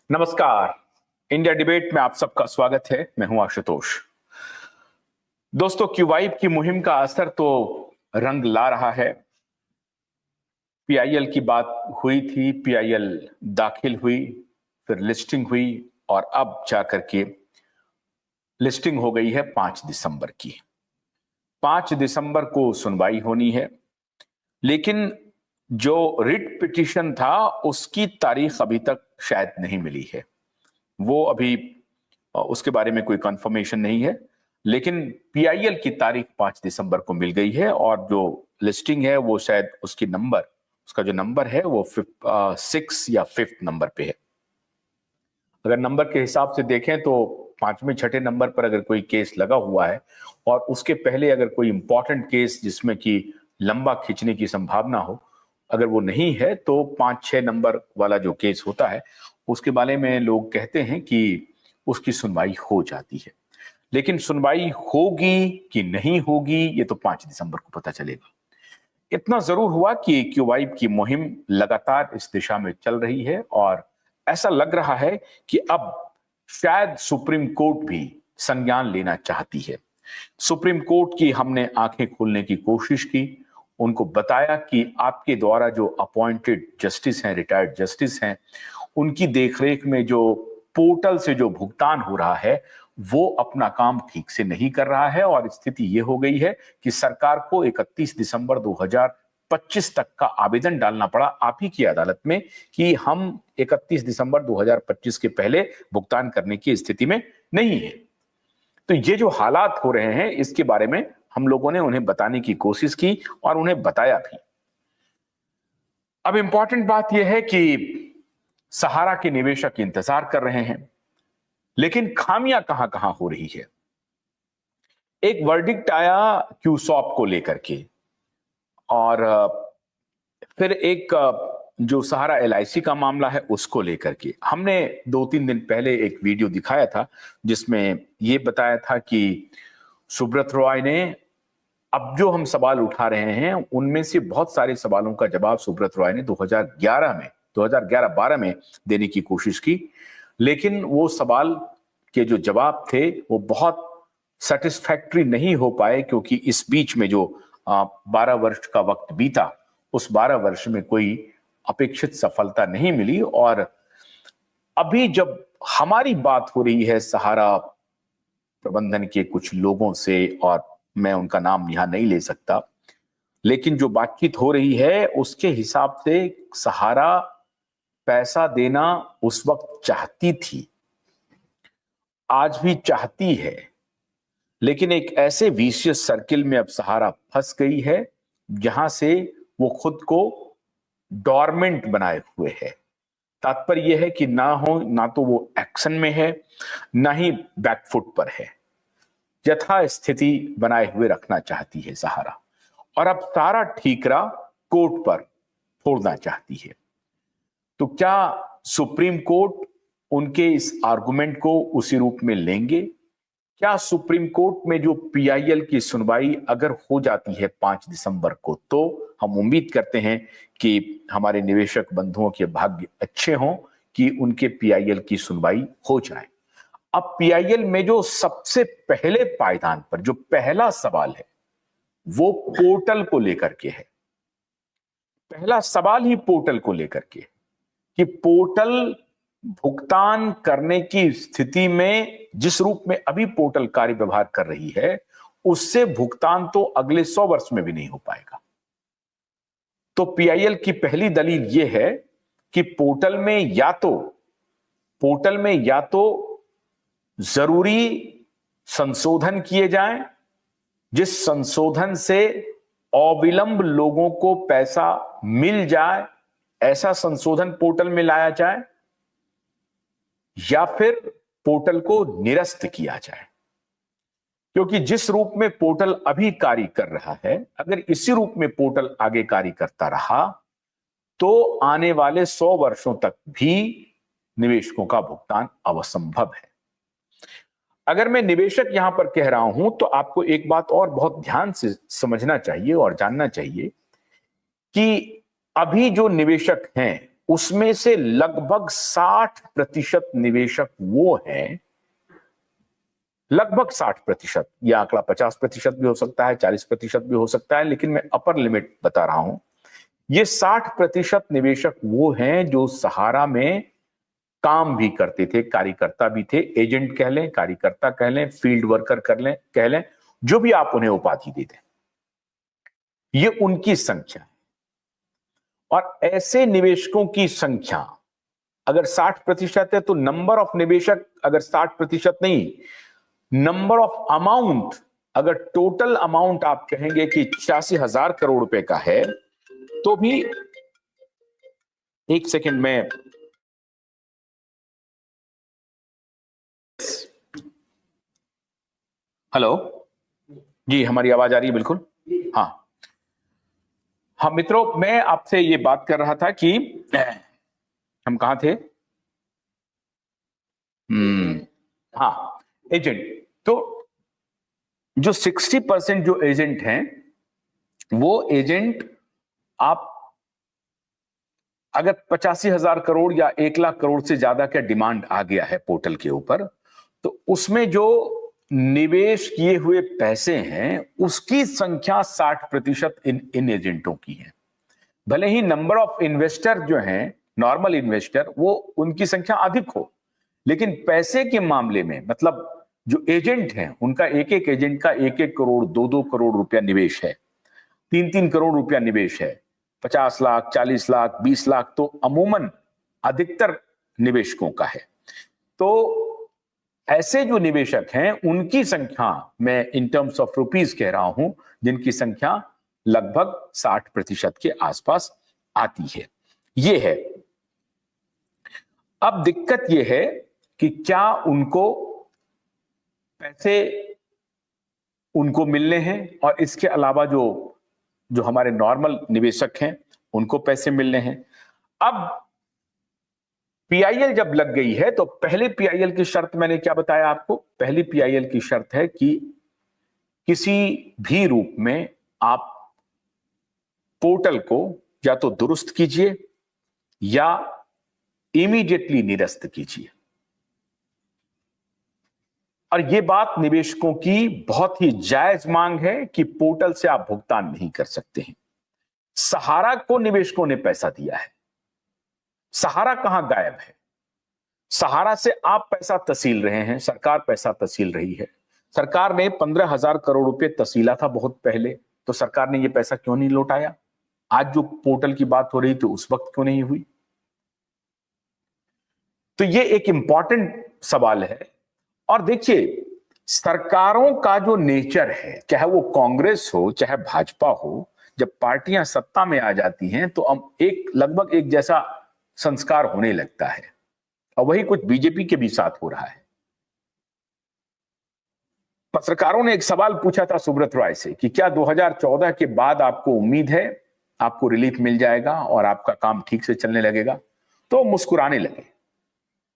नमस्कार। India debate में आप सबका स्वागत है। मैं हूं आशुतोष। दोस्तों, क्यूबाइब की मुहिम का असर तो रंग ला रहा है। पीआईएल की बात हुई थी, पीआईएल दाखिल हुई, फिर लिस्टिंग हुई और अब जाकर के लिस्टिंग हो गई है 5 दिसंबर की। 5 दिसंबर को सुनवाई होनी है, लेकिन जो रिट पिटीशन था उसकी तारीख अभी तक शायद नहीं मिली है। वो अभी उसके बारे में कोई कंफर्मेशन नहीं है, लेकिन पीआईएल की तारीख 5 दिसंबर को मिल गई है और जो लिस्टिंग है वो शायद उसका जो नंबर है वो 6 या 5th नंबर पे है। अगर नंबर के हिसाब से देखें तो 5वें 6ठे नंबर पर अगर कोई केस लगा हुआ है और उसके पहले अगर कोई इंपॉर्टेंट केस जिसमें कि लंबा खींचने की संभावना हो, अगर वो नहीं है तो 5-6 नंबर वाला जो केस होता है उसके बारे में लोग कहते हैं कि उसकी सुनवाई हो जाती है। लेकिन सुनवाई होगी कि नहीं होगी ये तो 5 दिसंबर को पता चलेगा। इतना जरूर हुआ कि क्यूबाइब की मुहिम लगातार इस दिशा में चल रही है और ऐसा लग रहा है कि अब शायद सुप्रीम कोर्ट भी संज्ञान लेना चाहती है। सुप्रीम कोर्ट की हमने आंखें खोलने की कोशिश की, उनको बताया कि आपके द्वारा जो अपॉइंटेड जस्टिस हैं, रिटायर्ड जस्टिस हैं, उनकी देखरेख में जो पोर्टल से जो भुगतान हो रहा है वो अपना काम ठीक से नहीं कर रहा है और स्थिति ये हो गई है कि सरकार को 31 दिसंबर 2025 तक का आवेदन डालना पड़ा आप ही की अदालत में कि हम 31 दिसंबर 2025 के पहले भुगतान करने की स्थिति में नहीं है। तो ये जो हालात हो रहे हैं इसके बारे में हम लोगों ने उन्हें बताने की कोशिश की और उन्हें बताया भी। अब इंपॉर्टेंट बात यह है कि सहारा के निवेशक इंतजार कर रहे हैं, लेकिन खामियां कहां कहां हो रही है। एक वर्डिक्ट आया क्यूसॉप को लेकर के और फिर एक जो सहारा एलआईसी का मामला है उसको लेकर के हमने 2-3 दिन पहले एक वीडियो दिखाया था जिसमें यह बताया था कि सुब्रत रॉय ने अब जो हम सवाल उठा रहे हैं उनमें से बहुत सारे सवालों का जवाब सुब्रत रॉय ने 2011-12 में देने की कोशिश की, लेकिन वो सवाल के जो जवाब थे वो बहुत सेटिस्फैक्टरी नहीं हो पाए क्योंकि इस बीच में जो 12 वर्ष का वक्त बीता उस 12 वर्ष में कोई अपेक्षित सफलता नहीं मिली। और अभी जब हमारी बात हो रही है सहारा प्रबंधन के कुछ लोगों से, और मैं उनका नाम यहां नहीं ले सकता, लेकिन जो बातचीत हो रही है उसके हिसाब से सहारा पैसा देना उस वक्त चाहती थी, आज भी चाहती है, लेकिन एक ऐसे विशियस सर्किल में अब सहारा फंस गई है जहां से वो खुद को डॉर्मेंट बनाए हुए है। तात्पर्य यह है कि ना तो वो एक्शन में है ना ही बैकफुट पर है, यथा स्थिति बनाए हुए रखना चाहती है सहारा और अब सारा ठीकरा कोर्ट पर फोड़ना चाहती है। तो क्या सुप्रीम कोर्ट उनके इस आर्गुमेंट को उसी रूप में लेंगे? क्या सुप्रीम कोर्ट में जो पीआईएल की सुनवाई अगर हो जाती है 5 दिसंबर को, तो हम उम्मीद करते हैं कि हमारे निवेशक बंधुओं के भाग्य अच्छे हों कि उनके पीआईएल की सुनवाई हो जाए। अब पीआईएल में जो सबसे पहले पायदान पर जो पहला सवाल है वो पोर्टल को लेकर के है। पहला सवाल ही पोर्टल को लेकर के कि पोर्टल भुगतान करने की स्थिति में जिस रूप में अभी पोर्टल कार्य व्यवहार कर रही है उससे भुगतान तो अगले 100 वर्ष में भी नहीं हो पाएगा। तो पीआईएल की पहली दलील यह है कि पोर्टल में या तो जरूरी संशोधन किए जाएं जिस संशोधन से अविलंब लोगों को पैसा मिल जाए, ऐसा संशोधन पोर्टल में लाया जाए, या फिर पोर्टल को निरस्त किया जाए। क्योंकि जिस रूप में पोर्टल अभी कार्य कर रहा है, अगर इसी रूप में पोर्टल आगे कार्य करता रहा तो आने वाले 100 वर्षों तक भी निवेशकों का भुगतान असंभव है। अगर मैं निवेशक यहां पर कह रहा हूं तो आपको एक बात और बहुत ध्यान से समझना चाहिए और जानना चाहिए कि अभी जो निवेशक हैं उसमें से लगभग 60% निवेशक वो हैं, लगभग 60%, यह आंकड़ा 50% भी हो सकता है, 40% भी हो सकता है, लेकिन मैं अपर लिमिट बता रहा हूं। ये 60% निवेशक वो हैं जो सहारा में काम भी करते थे, कार्यकर्ता भी थे, एजेंट कह लें, कार्यकर्ता कह लें, फील्ड वर्कर कह लें, जो भी आप उन्हें उपाधि दे दें, ये उनकी संख्या है। और ऐसे निवेशकों की संख्या अगर 60% है तो नंबर ऑफ निवेशक अगर 60% नहीं, नंबर ऑफ अमाउंट, अगर टोटल अमाउंट आप कहेंगे कि 86,000 करोड़ रुपए का है, तो भी एक सेकंड में हेलो जी, हमारी आवाज आ रही है? बिल्कुल, हाँ हाँ मित्रों, मैं आपसे ये बात कर रहा था कि हम कहां थे? हाँ, एजेंट। तो जो 60% जो एजेंट हैं, वो एजेंट आप अगर 85,000 करोड़ या 1 लाख करोड़ से ज्यादा का डिमांड आ गया है पोर्टल के ऊपर, तो उसमें जो निवेश किए हुए पैसे हैं उसकी संख्या 60% इन एजेंटों की है। भले ही नंबर ऑफ इन्वेस्टर जो हैं, नॉर्मल इन्वेस्टर, वो उनकी संख्या अधिक हो, लेकिन पैसे के मामले में, मतलब जो एजेंट हैं उनका एक एक एजेंट का 1-1 करोड़ 2-2 करोड़ रुपया निवेश है, 3-3 करोड़ रुपया निवेश है, 50 लाख 40 लाख 20 लाख तो अमूमन अधिकतर निवेशकों का है। तो ऐसे जो निवेशक हैं उनकी संख्या मैं इन टर्म्स ऑफ रुपीस कह रहा हूं, जिनकी संख्या लगभग 60% के आसपास आती है। ये है। अब दिक्कत यह है कि क्या उनको पैसे उनको मिलने हैं, और इसके अलावा जो जो हमारे नॉर्मल निवेशक हैं उनको पैसे मिलने हैं। अब पीआईएल जब लग गई है तो पहले पीआईएल की शर्त मैंने क्या बताया आपको? पहली पीआईएल की शर्त है कि किसी भी रूप में आप पोर्टल को या तो दुरुस्त कीजिए या इमीडिएटली निरस्त कीजिए। और यह बात निवेशकों की बहुत ही जायज मांग है कि पोर्टल से आप भुगतान नहीं कर सकते हैं। सहारा को निवेशकों ने पैसा दिया है, सहारा कहां गायब है? सहारा से आप पैसा तसील रहे हैं, सरकार पैसा तसील रही है। सरकार ने 15,000 करोड़ रुपए तसीला था बहुत पहले, तो सरकार ने यह पैसा क्यों नहीं लौटाया? आज जो पोर्टल की बात हो रही थी उस वक्त क्यों नहीं हुई? तो यह एक इंपॉर्टेंट सवाल है। और देखिए, सरकारों का जो नेचर है, चाहे वो कांग्रेस हो चाहे भाजपा हो, जब पार्टियां सत्ता में आ जाती हैं तो अब लगभग एक जैसा संस्कार होने लगता है, और वही कुछ बीजेपी के भी साथ हो रहा है। पत्रकारों ने एक सवाल पूछा था सुब्रत रॉय से कि क्या 2014 के बाद आपको उम्मीद है, आपको रिलीफ मिल जाएगा और आपका काम ठीक से चलने लगेगा? तो मुस्कुराने लगे।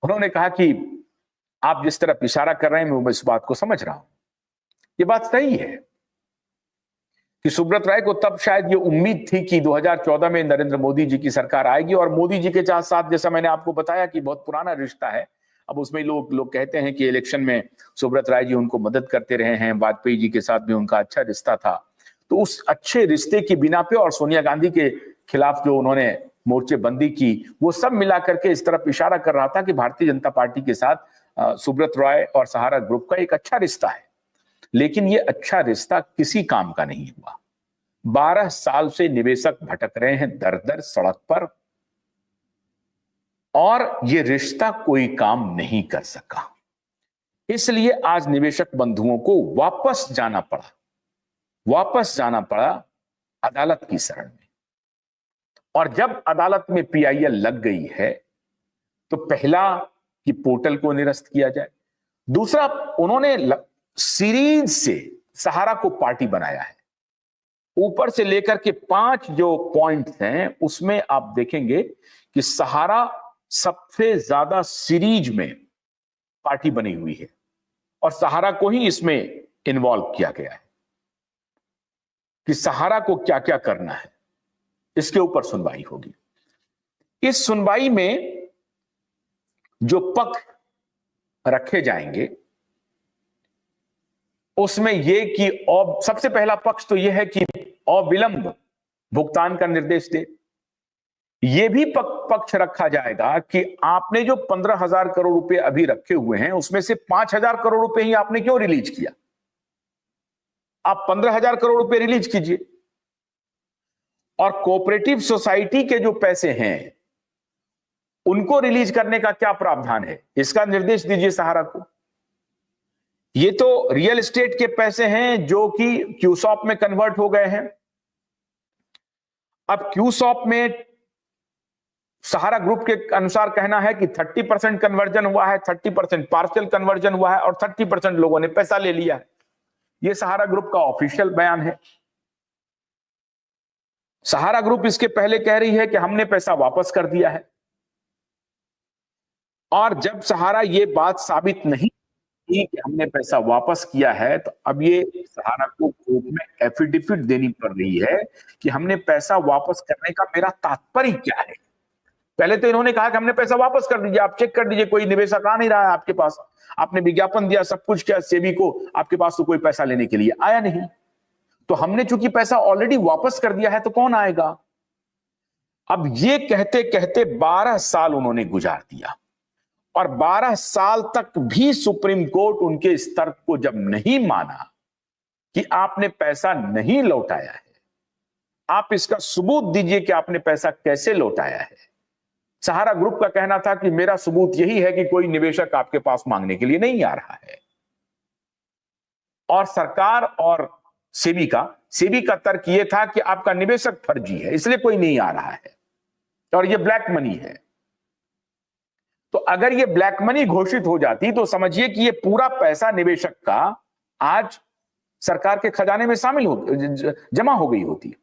उन्होंने कहा कि आप जिस तरह इशारा कर रहे हैं मैं इस बात को समझ रहा हूं। ये बात सही है कि सुब्रत राय को तब शायद ये उम्मीद थी कि 2014 में नरेंद्र मोदी जी की सरकार आएगी, और मोदी जी के साथ, जैसा मैंने आपको बताया कि बहुत पुराना रिश्ता है। अब उसमें लोग कहते हैं कि इलेक्शन में सुब्रत राय जी उनको मदद करते रहे हैं, वाजपेयी जी के साथ भी उनका अच्छा रिश्ता था। तो उस अच्छे रिश्ते की बिना पे और सोनिया गांधी के खिलाफ जो उन्होंने मोर्चेबंदी की, वो सब मिला करके इस तरफ इशारा कर रहा था कि भारतीय जनता पार्टी के साथ सुब्रत राय और सहारा ग्रुप का एक अच्छा रिश्ता है। लेकिन ये अच्छा रिश्ता किसी काम का नहीं हुआ। 12 साल से निवेशक भटक रहे हैं दर दर सड़क पर, और ये रिश्ता कोई काम नहीं कर सका। इसलिए आज निवेशक बंधुओं को वापस जाना पड़ा अदालत की शरण में। और जब अदालत में पीआईएल लग गई है तो पहला कि पोर्टल को निरस्त किया जाए, दूसरा उन्होंने सीरीज से सहारा को पार्टी बनाया है। ऊपर से लेकर के 5 जो पॉइंट्स हैं उसमें आप देखेंगे कि सहारा सबसे ज्यादा सीरीज में पार्टी बनी हुई है, और सहारा को ही इसमें इन्वॉल्व किया गया है कि सहारा को क्या क्या करना है, इसके ऊपर सुनवाई होगी। इस सुनवाई में जो पक्ष रखे जाएंगे उसमें यह कि सबसे पहला पक्ष तो यह है कि अविलंब भुगतान का निर्देश दे। यह भी पक्ष रखा जाएगा कि आपने जो 15,000 करोड़ रुपए अभी रखे हुए हैं उसमें से 5,000 करोड़ रुपए ही आपने क्यों रिलीज किया? आप 15,000 करोड़ रुपए रिलीज कीजिए। और कोऑपरेटिव सोसाइटी के जो पैसे हैं उनको रिलीज करने का क्या प्रावधान है, इसका निर्देश दीजिए सहारा को। ये तो रियल एस्टेट के पैसे हैं जो कि क्यूसॉप में कन्वर्ट हो गए हैं। अब क्यूसॉप में सहारा ग्रुप के अनुसार कहना है कि 30% कन्वर्जन हुआ है, 30% पार्शियल कन्वर्जन हुआ है और 30% लोगों ने पैसा ले लिया है। यह सहारा ग्रुप का ऑफिशियल बयान है। सहारा ग्रुप इसके पहले कह रही है कि हमने पैसा वापस कर दिया है, और जब सहारा ये बात साबित नहीं की कि हमने पैसा वापस किया है तो अब ये सहारा को कोर्ट में एफिडेविट देनी पड़ रही है कि हमने पैसा वापस करने का मेरा तात्पर्य क्या है। पहले तो इन्होंने कहा कि हमने पैसा वापस कर दीजिए, आप चेक कर दीजिए, कोई निवेशक आ नहीं रहा है आपके पास, आपने विज्ञापन दिया, सब कुछ किया, सेबी को आपके पास तो कोई पैसा लेने के लिए आया नहीं, तो हमने चूंकि पैसा ऑलरेडी वापस कर दिया है तो कौन आएगा। अब ये कहते कहते 12 साल उन्होंने गुजार दिया, और 12 साल तक भी सुप्रीम कोर्ट उनके इस तर्क को जब नहीं माना कि आपने पैसा नहीं लौटाया है, आप इसका सबूत दीजिए कि आपने पैसा कैसे लौटाया है। सहारा ग्रुप का कहना था कि मेरा सबूत यही है कि कोई निवेशक आपके पास मांगने के लिए नहीं आ रहा है, और सरकार और सेबी का तर्क यह था कि आपका निवेशक फर्जी है इसलिए कोई नहीं आ रहा है, और यह ब्लैक मनी है। तो अगर ये ब्लैक मनी घोषित हो जाती तो समझिए कि ये पूरा पैसा निवेशक का आज सरकार के खजाने में जमा हो गई होती।